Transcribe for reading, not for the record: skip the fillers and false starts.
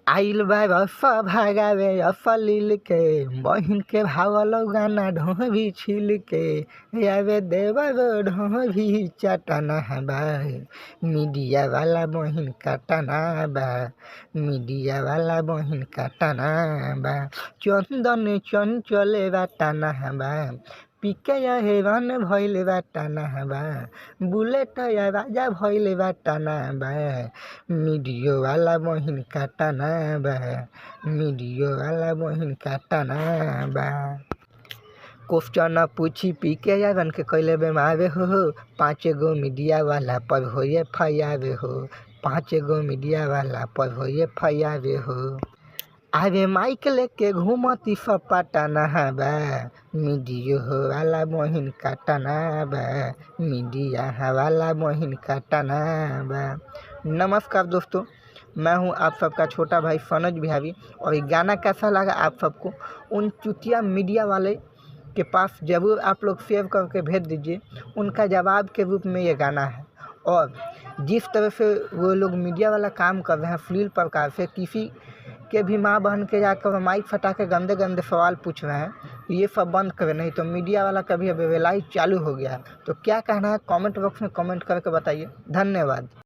आइल बा रफा भागावे अफलील के बहिन के भावलो गाना ढोभी छिल के आवे देवा ढोभी चटना बा मीडिया वाला बहिन कटना बा मीडिया वाला बहिन कटना बा चंदन चंचले बाटना बा पिके हेवन भइले बाटना बा बुलेट राजा भइले बाटना बा मीडियो वाला बहिन कटना बा मीडियो वाला बहिन कटना बा क्वेश्चन पूछी पी के यावन के कैले बेमावे हो 5 गो मीडिया वाला पर होए फयावे हो 5 गो मीडिया वाला पर होए फयावे हो आवे माइक लेके घूमती सपाटना बा मीडियो वाला बहिन कटना बा मीडिया वाला बहिन कटना बा। नमस्कार दोस्तों, मैं हूं आप सबका छोटा भाई सनोज बिहारी और ये गाना कैसा लगा आप सबको उन चुतिया मीडिया वाले के पास ज़रूर आप लोग सेव करके भेज दीजिए। उनका जवाब के रूप में ये गाना है। और जिस तरह से वो लोग मीडिया वाला काम कर रहे हैं अश्लील प्रकार से, किसी के भी माँ बहन के जाकर माइक फटा के गंदे गंदे सवाल पूछ रहे हैं, ये सब बंद करें, नहीं तो मीडिया वाला कभी अब वेलाई चालू हो गया है। तो क्या कहना है कमेंट बॉक्स में कमेंट करके बताइए। धन्यवाद।